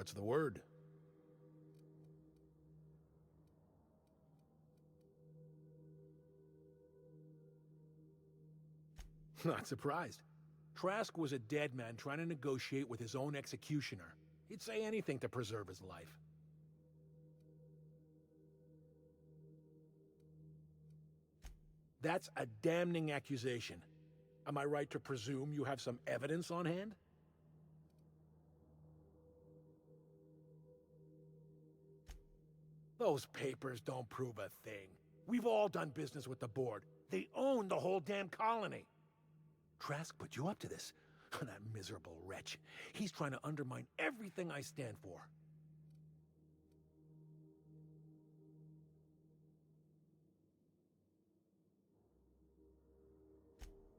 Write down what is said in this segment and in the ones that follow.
What's the word? Not surprised. Trask was a dead man trying to negotiate with his own executioner. He'd say anything to preserve his life. That's a damning accusation. Am I right to presume you have some evidence on hand? Those papers don't prove a thing. We've all done business with the board. They own the whole damn colony. Trask put you up to this. That miserable wretch. He's trying to undermine everything I stand for.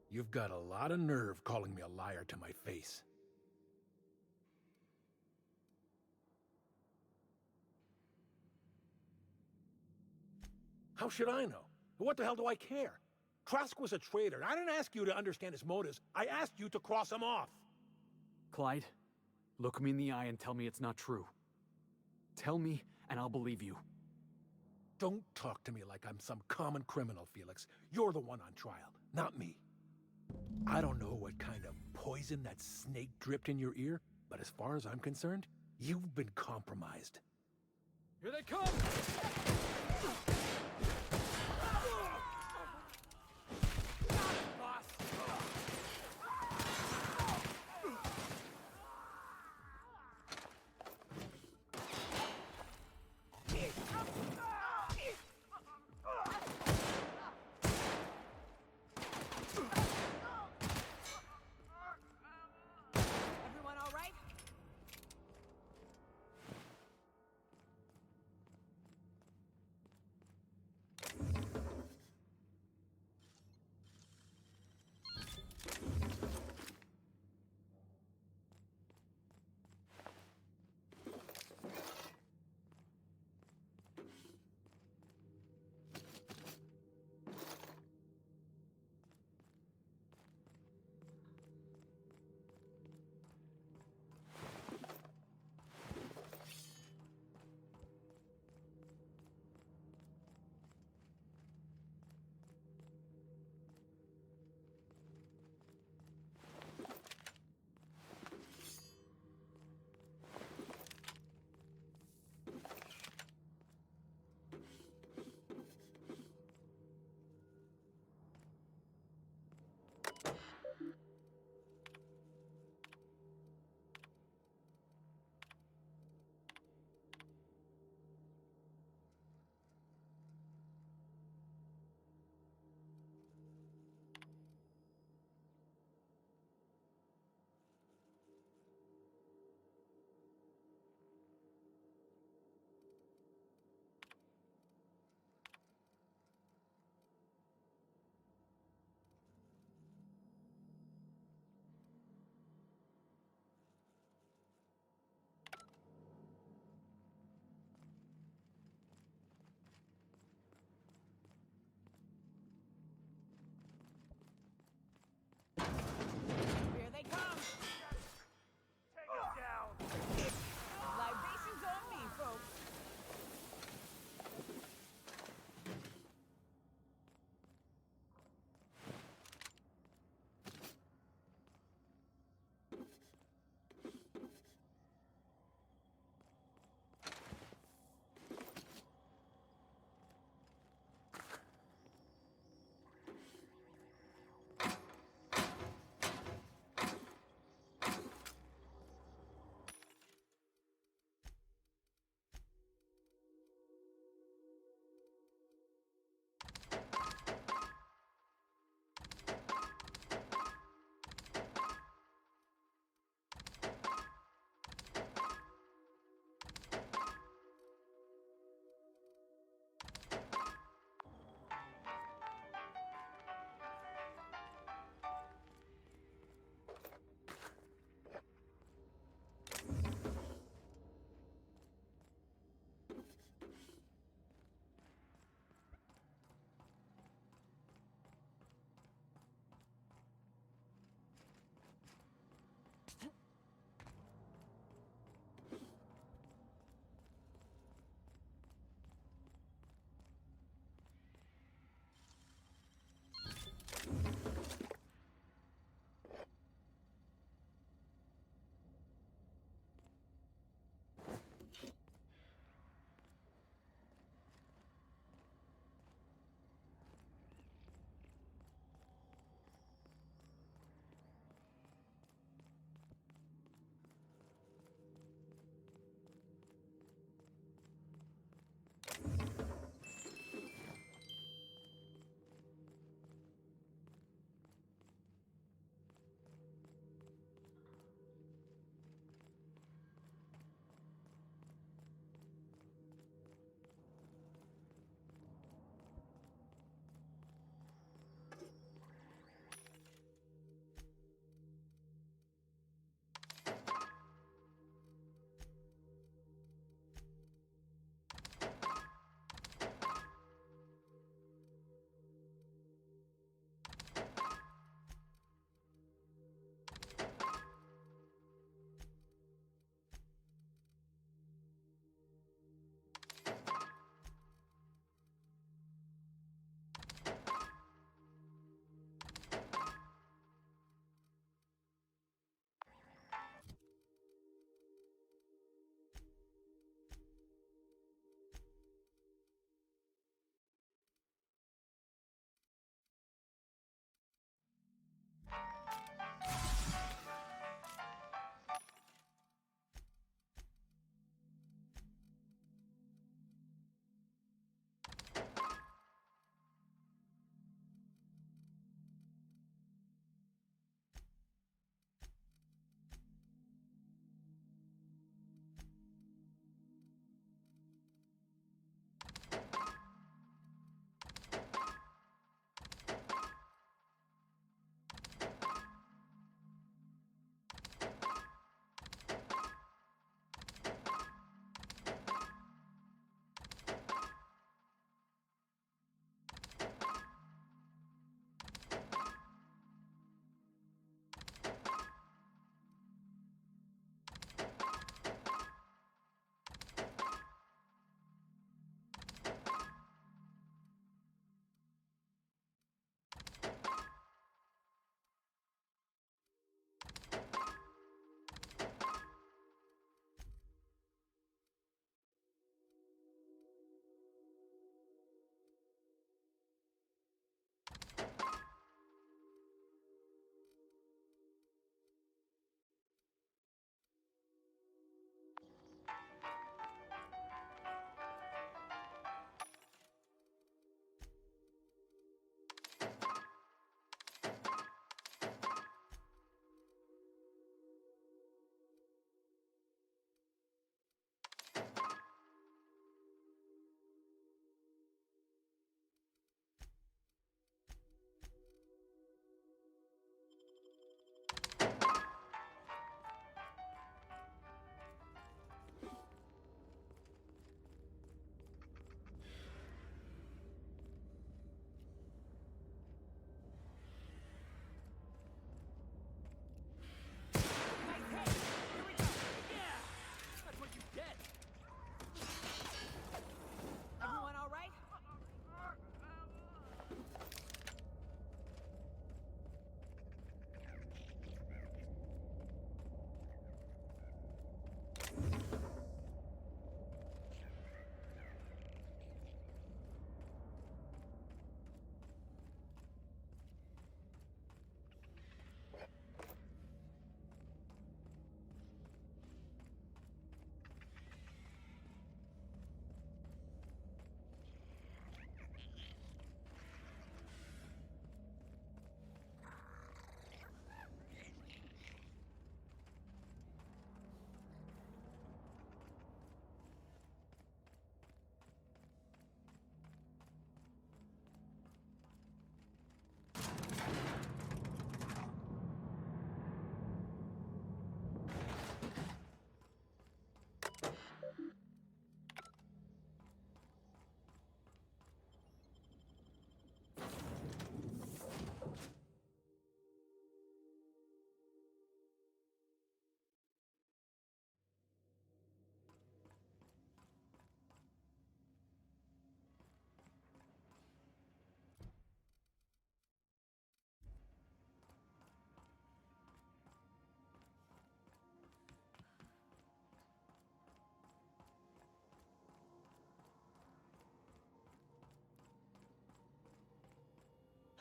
You've got a lot of nerve calling me a liar to my face. How should I know? What the hell do I care? Trask was a traitor, and I didn't ask you to understand his motives. I asked you to cross him off. Clyde, look me in the eye and tell me it's not true. Tell me, and I'll believe you. Don't talk to me like I'm some common criminal, Felix. You're the one on trial, not me. I don't know what kind of poison that snake dripped in your ear, but as far as I'm concerned, you've been compromised. Here they come! Everyone all right?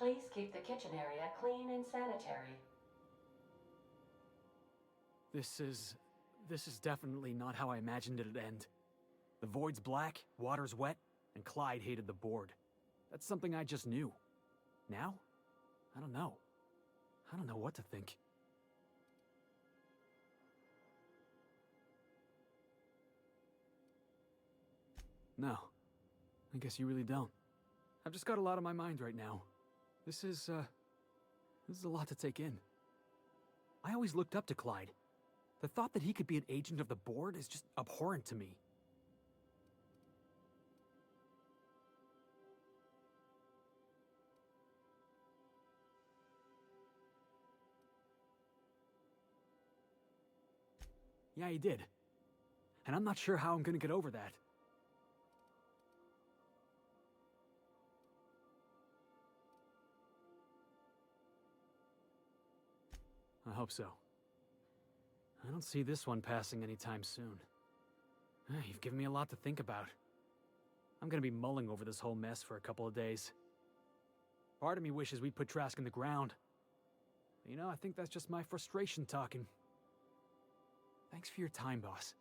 Please keep the kitchen area clean and sanitary. This is definitely not how I imagined it'd end. The void's black, water's wet, and Clyde hated the board. That's something I just knew. Now? I don't know. I don't know what to think. No. I guess you really don't. I've just got a lot on my mind right now. This is a lot to take in. I always looked up to Clyde. The thought that he could be an agent of the board is just abhorrent to me. Yeah, he did. And I'm not sure how I'm gonna get over that. I hope so. I don't see this one passing anytime soon. You've given me a lot to think about. I'm gonna be mulling over this whole mess for a couple of days. Part of me wishes we'd put Trask in the ground. You know, I think that's just my frustration talking. Thanks for your time, boss.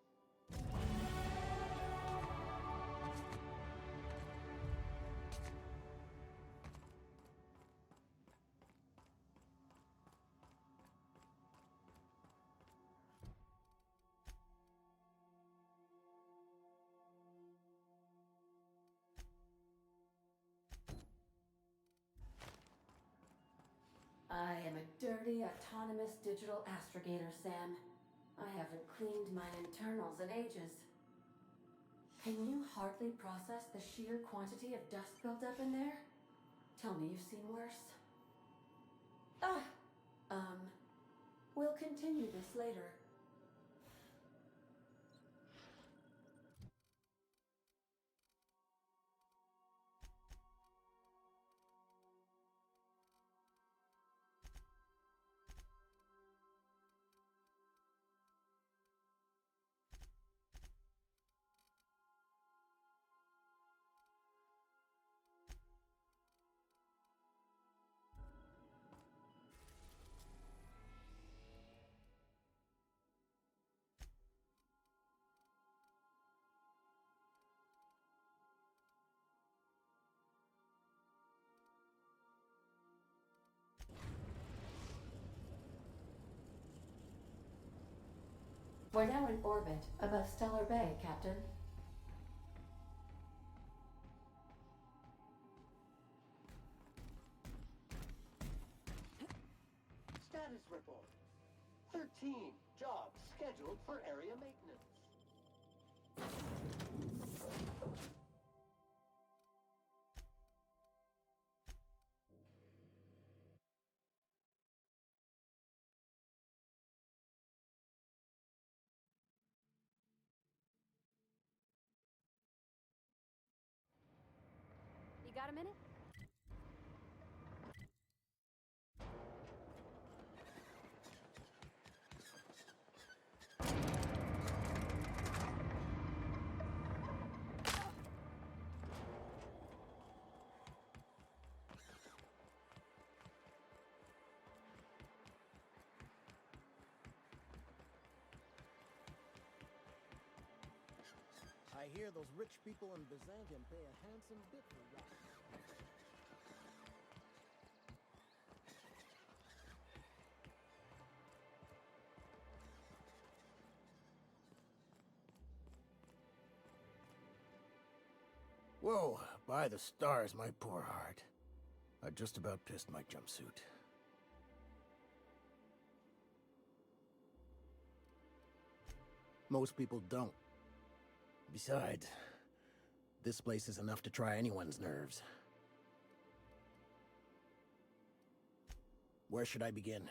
I am a dirty, autonomous digital astrogator, Sam. I haven't cleaned my internals in ages. Can you hardly process the sheer quantity of dust built up in there? Tell me you've seen worse. We'll continue this later. We're now in orbit above Stellar Bay, Captain. Status report. 13 jobs scheduled for area maintenance. You got a minute? I hear those rich people in Byzantium pay a handsome bit for yachts. Whoa, by the stars, my poor heart. I just about pissed my jumpsuit. Most people don't. Besides, this place is enough to try anyone's nerves. Where should I begin?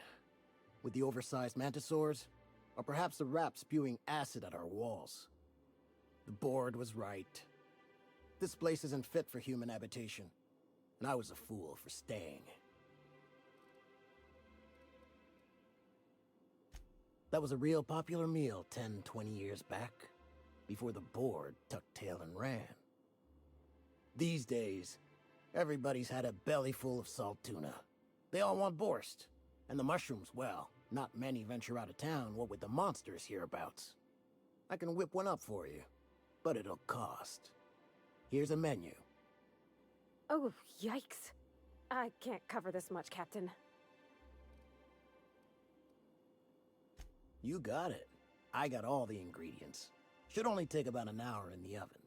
With the oversized mantisaurs? Or perhaps the rap spewing acid at our walls? The board was right. This place isn't fit for human habitation, and I was a fool for staying. That was a real popular meal 10, 20 years back, before the board tucked tail and ran. These days, Everybody's had a belly full of salt tuna. They all want borscht. And the mushrooms, well, not many venture out of town, what with the monsters hereabouts. I can whip one up for you, but it'll cost. Here's a menu. Oh, yikes. I can't cover this much, Captain. You got it. I got all the ingredients. Should only take about an hour in the oven.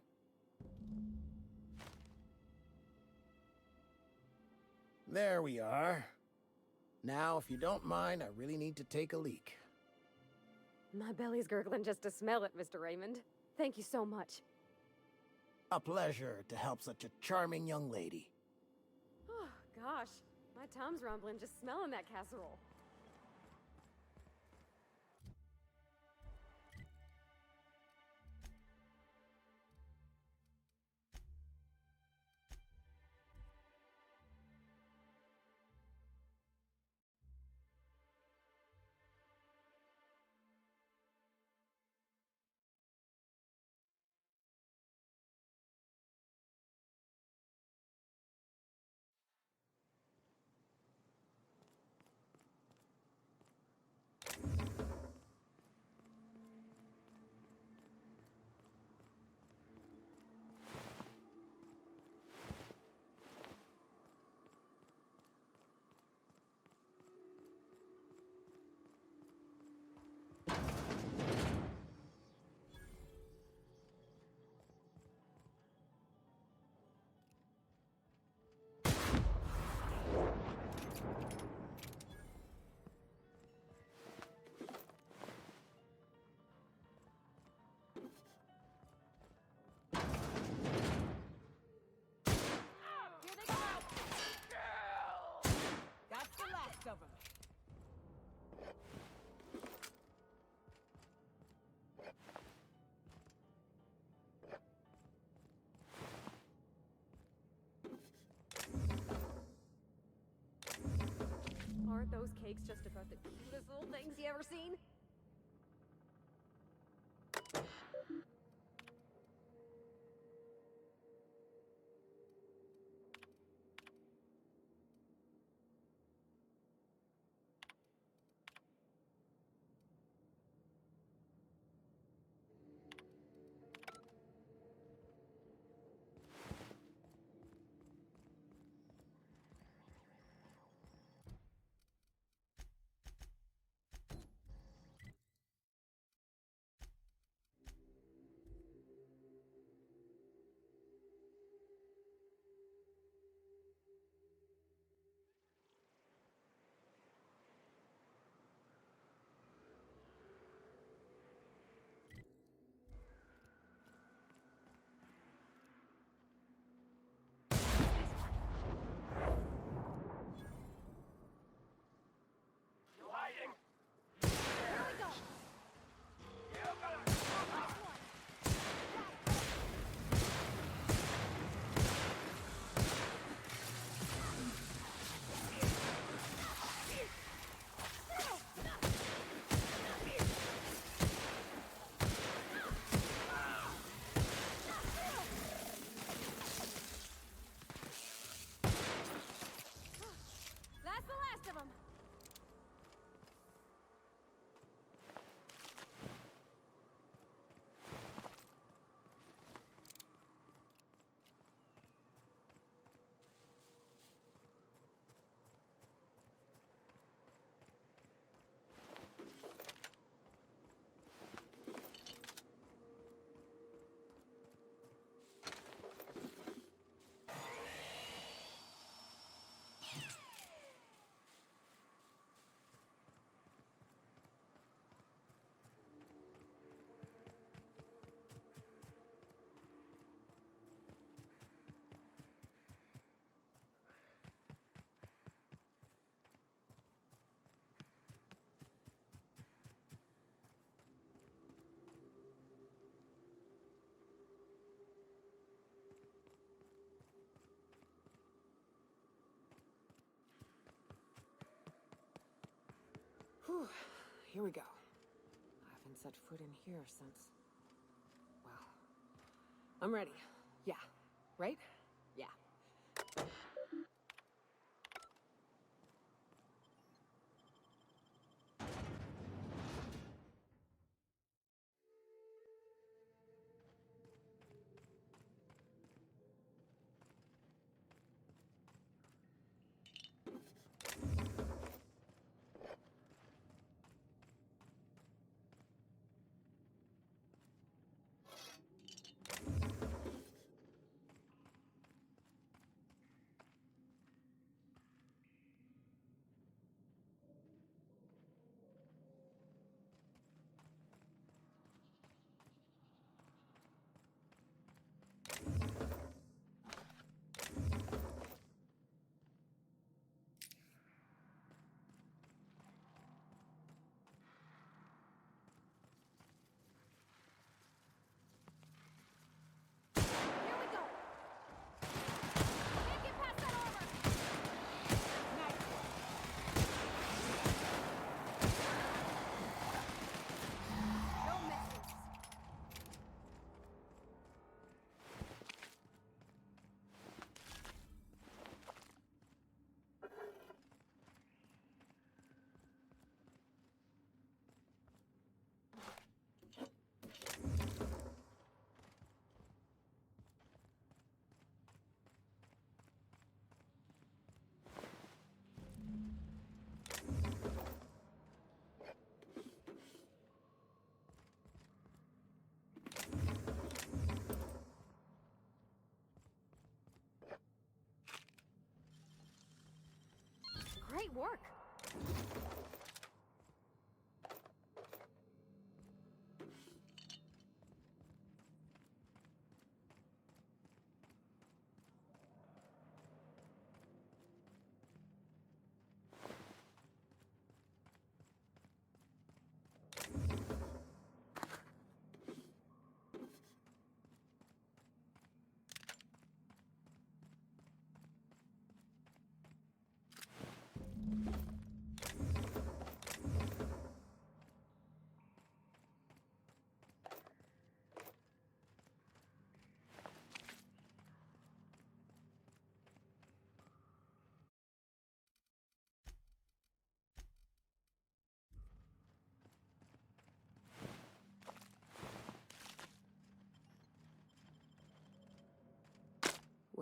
There we are. Now, if you don't mind, I really need to take a leak. My belly's gurgling just to smell it, Mr. Raymond. Thank you so much. A pleasure to help such a charming young lady. Oh, gosh. My tum's rumbling just smelling that casserole. Here they go! That's the last of them. Aren't those cakes just about the cutest little things you ever seen? That's the last of them. Whew. Here we go. I haven't set foot in here since... Well... I'm ready. Yeah. Right? Yeah.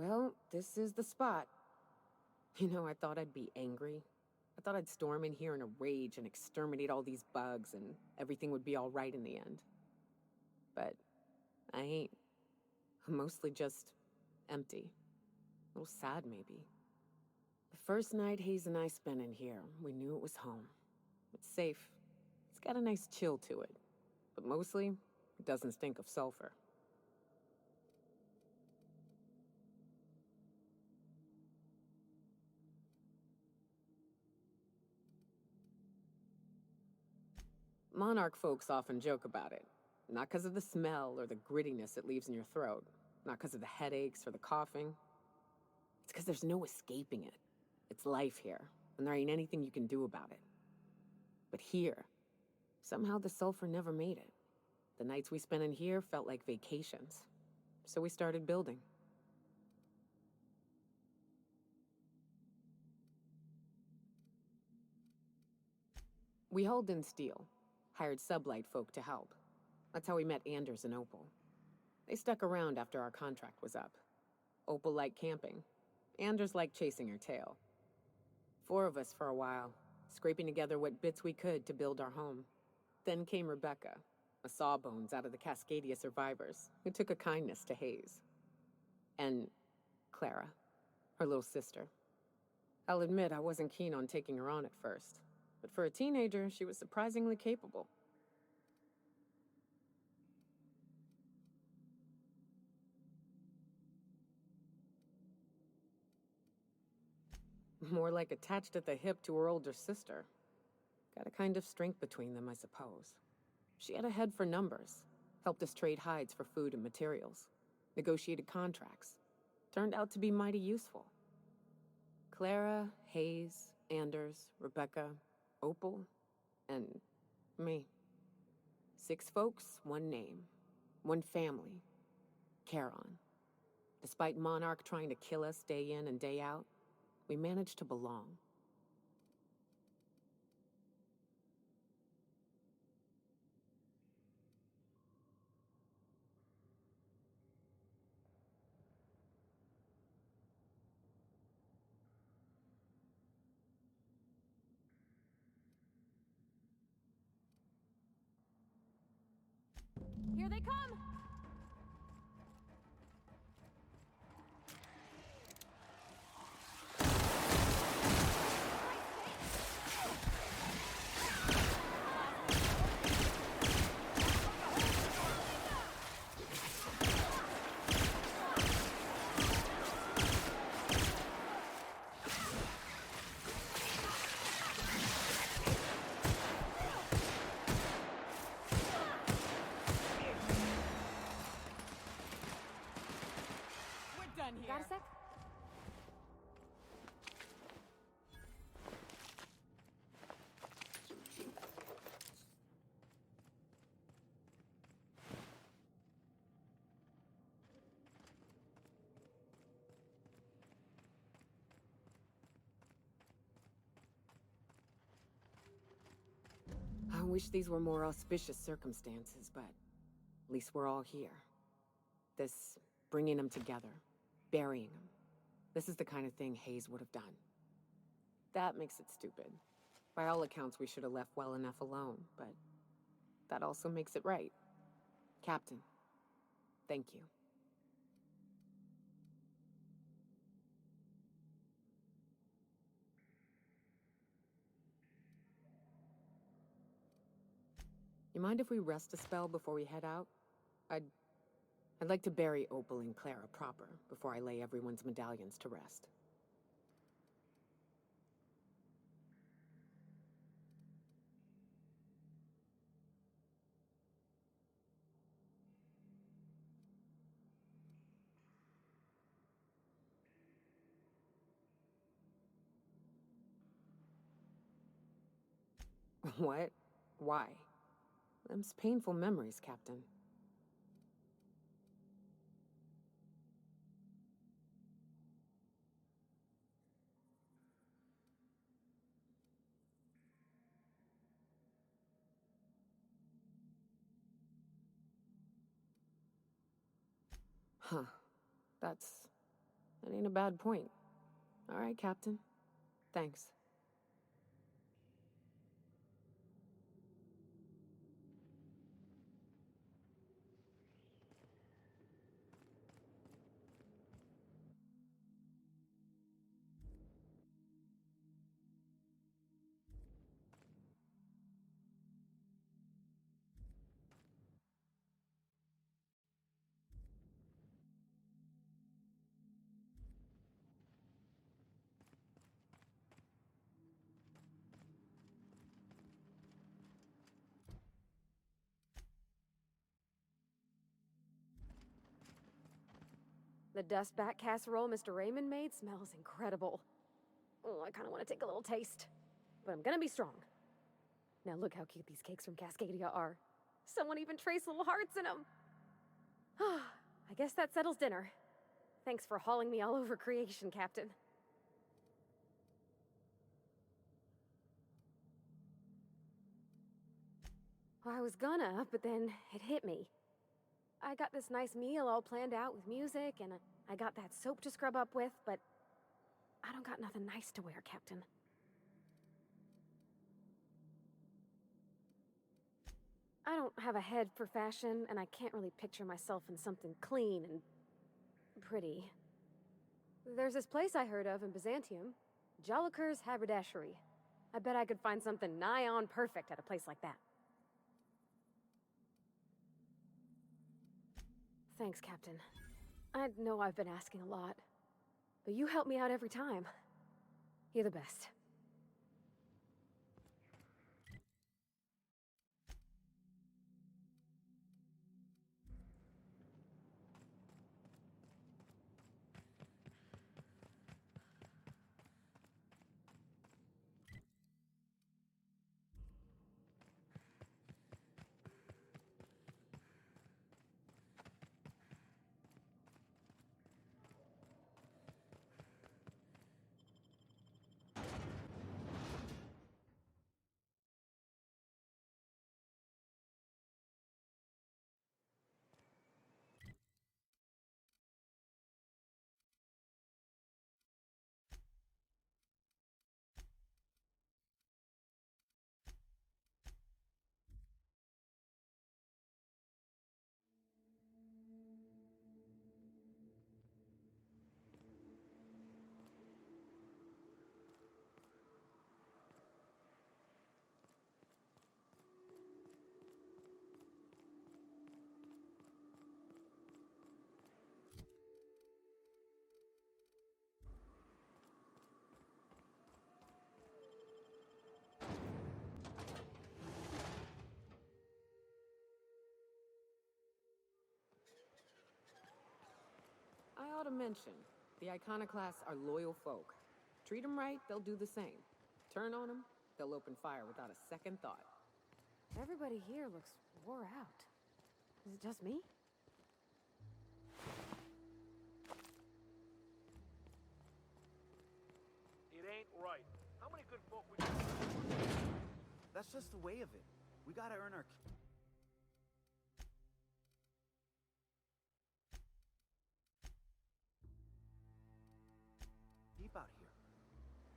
Well, this is the spot. You know, I thought I'd be angry. I thought I'd storm in here in a rage and exterminate all these bugs and everything would be all right in the end. But I ain't. I'm mostly just empty. A little sad, maybe. The first night Hayes and I spent in here, we knew it was home. It's safe. It's got a nice chill to it. But mostly, it doesn't stink of sulfur. Monarch folks often joke about it. Not because of the smell or the grittiness it leaves in your throat. Not because of the headaches or the coughing. It's because there's no escaping it. It's life here, and there ain't anything you can do about it. But here, somehow the sulfur never made it. The nights we spent in here felt like vacations. So we started building. We hauled in steel, hired sublight folk to help. That's how we met Anders and Opal. They stuck around after our contract was up. Opal liked camping. Anders liked chasing her tail. 4 of us for a while, scraping together what bits we could to build our home. Then came Rebecca, a sawbones out of the Cascadia survivors, who took a kindness to Hayes. And Clara, her little sister. I'll admit I wasn't keen on taking her on at first, but for a teenager, she was surprisingly capable. More like attached at the hip to her older sister. Got a kind of strength between them, I suppose. She had a head for numbers, helped us trade hides for food and materials, negotiated contracts. Turned out to be mighty useful. Clara, Hayes, Anders, Rebecca, Opal, and me. 6 folks, 1 name, 1 family. Charon. Despite Monarch trying to kill us day in and day out, we managed to belong. Here they come! Got a sec? I wish these were more auspicious circumstances, but at least we're all here. This bringing them together, burying them. This is the kind of thing Hayes would have done. That makes it stupid. By all accounts, we should have left well enough alone, but that also makes it right. Captain, thank you. You mind if we rest a spell before we head out? I'd like to bury Opal and Clara proper before I lay everyone's medallions to rest. What? Why? Them's painful memories, Captain. Huh. That's That ain't a bad point. All right, Captain. Thanks. The dust bat casserole Mr. Raymond made smells incredible. Oh, I kind of want to take a little taste. But I'm gonna be strong. Now look how cute these cakes from Cascadia are. Someone even traced little hearts in them. I guess that settles dinner. Thanks for hauling me all over creation, Captain. Well, I was gonna, but then it hit me. I got this nice meal all planned out with music, and I got that soap to scrub up with, but I don't got nothing nice to wear, Captain. I don't have a head for fashion, and I can't really picture myself in something clean and pretty. There's this place I heard of in Byzantium, Jolicoeur's Haberdashery. I bet I could find something nigh on perfect at a place like that. Thanks, Captain. I know I've been asking a lot, but you help me out every time. You're the best. I ought to mention, the Iconoclasts are loyal folk. Treat them right, they'll do the same. Turn on them, they'll open fire without a second thought. Everybody here looks wore out. Is it just me? It ain't right. How many good folk we That's just the way of it. We gotta earn our... keep out here.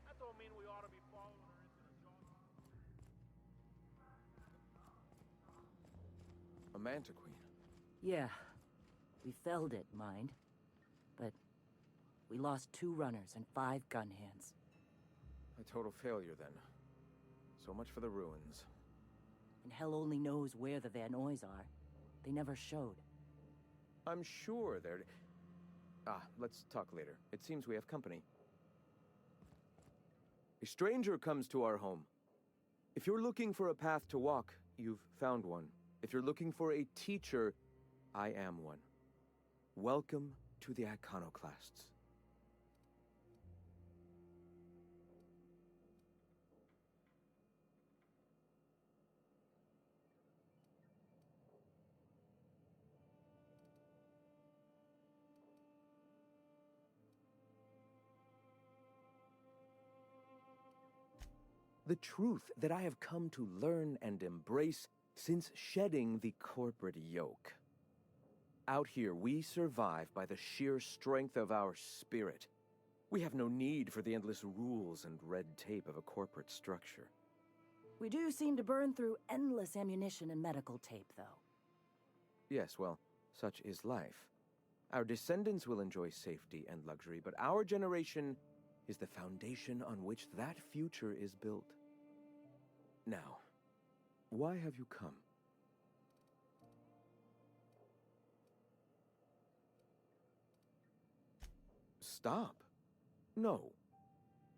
That don't mean we ought to be following her into the jungle. A Manta Queen. Yeah. We felled it, mind. But we lost 2 runners and 5 gun hands. A total failure, then. So much for the ruins. And hell only knows where the Van Oys are. They never showed. I'm sure they're... let's talk later. It seems we have company. A stranger comes to our home. If you're looking for a path to walk, you've found one. If you're looking for a teacher, I am one. Welcome to the Iconoclasts. The truth that I have come to learn and embrace since shedding the corporate yoke. Out here, we survive by the sheer strength of our spirit. We have no need for the endless rules and red tape of a corporate structure. We do seem to burn through endless ammunition and medical tape, though. Yes, well, such is life. Our descendants will enjoy safety and luxury, but our generation is the foundation on which that future is built. Now, why have you come? Stop. No.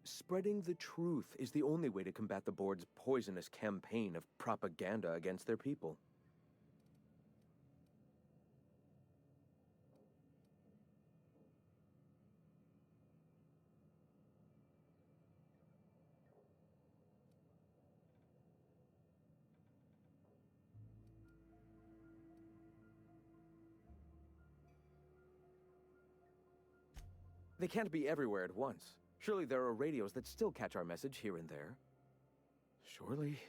Spreading the truth is the only way to combat the board's poisonous campaign of propaganda against their people. They can't be everywhere at once. Surely there are radios that still catch our message here and there. Surely.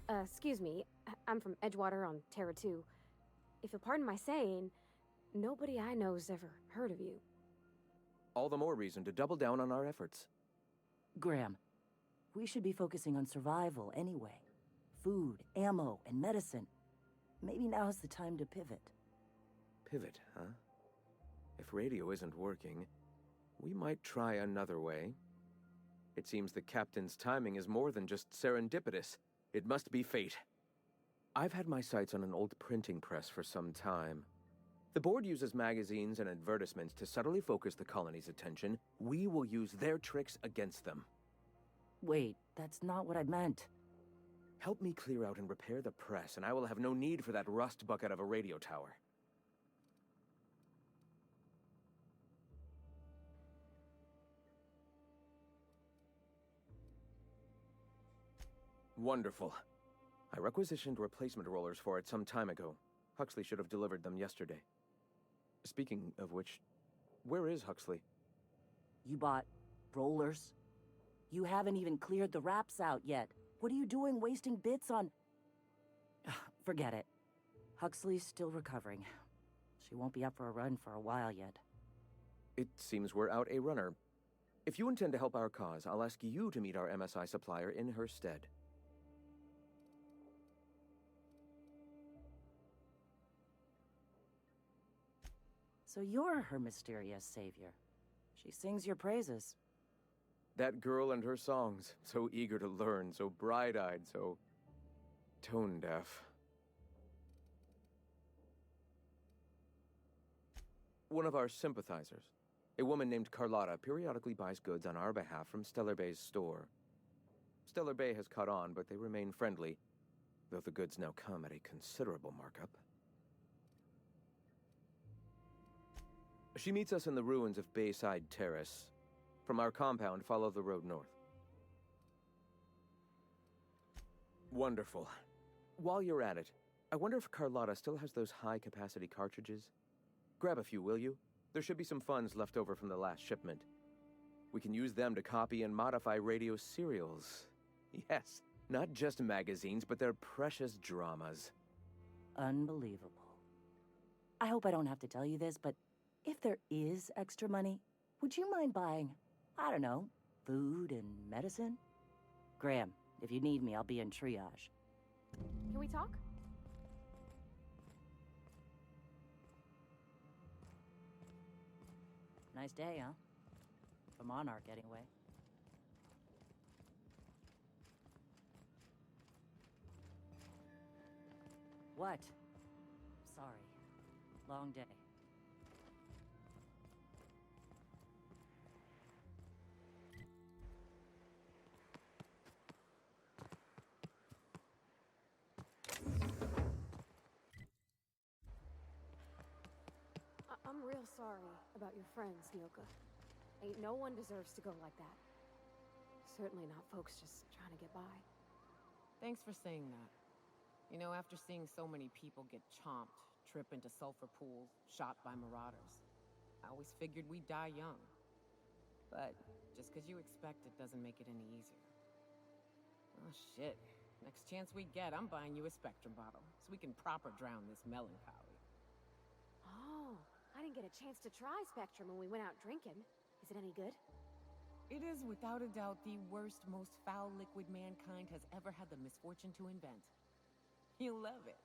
Excuse me. I'm from Edgewater on Terra 2. If you'll pardon my saying, nobody I know's ever heard of you. All the more reason to double down on our efforts. Graham, we should be focusing on survival anyway. Food, ammo, and medicine. Maybe now's the time to pivot. Pivot, huh? If radio isn't working, we might try another way. It seems the captain's timing is more than just serendipitous. It must be fate. I've had my sights on an old printing press for some time. The board uses magazines and advertisements to subtly focus the colony's attention. We will use their tricks against them. Wait, that's not what I meant. Help me clear out and repair the press, and I will have no need for that rust bucket of a radio tower. Wonderful. I requisitioned replacement rollers for it some time ago. Huxley should have delivered them yesterday. Speaking of which, where is Huxley? You bought rollers? You haven't even cleared the wraps out yet. What are you doing wasting bits on... Forget it. Huxley's still recovering. She won't be up for a run for a while yet. It seems we're out a runner. If you intend to help our cause, I'll ask you to meet our MSI supplier in her stead. So you're her mysterious savior. She sings your praises. That girl and her songs, so eager to learn, so bright-eyed, so tone-deaf. One of our sympathizers, a woman named Carlotta, periodically buys goods on our behalf from Stellar Bay's store. Stellar Bay has caught on, but they remain friendly, though the goods now come at a considerable markup. She meets us in the ruins of Bayside Terrace. From our compound, follow the road north. Wonderful. While you're at it, I wonder if Carlotta still has those high-capacity cartridges? Grab a few, will you? There should be some funds left over from the last shipment. We can use them to copy and modify radio serials. Yes, not just magazines, but their precious dramas. Unbelievable. I hope I don't have to tell you this, but if there is extra money, would you mind buying, I don't know, food and medicine? Graham, if you need me, I'll be in triage. Can we talk? Nice day, huh? For Monarch, anyway. What? Sorry. Long day. I'm real sorry about your friends, Nyoka. Ain't no one deserves to go like that. Certainly not folks just trying to get by. Thanks for saying that. You know, after seeing so many people get chomped, trip into sulfur pools, shot by marauders, I always figured we'd die young. But just because you expect it doesn't make it any easier. Oh, shit. Next chance we get, I'm buying you a Spectrum bottle, so we can proper drown this melancholy. Oh, I didn't get a chance to try Spectrum when we went out drinking. Is it any good? It is without a doubt the worst, most foul liquid mankind has ever had the misfortune to invent. You'll love it.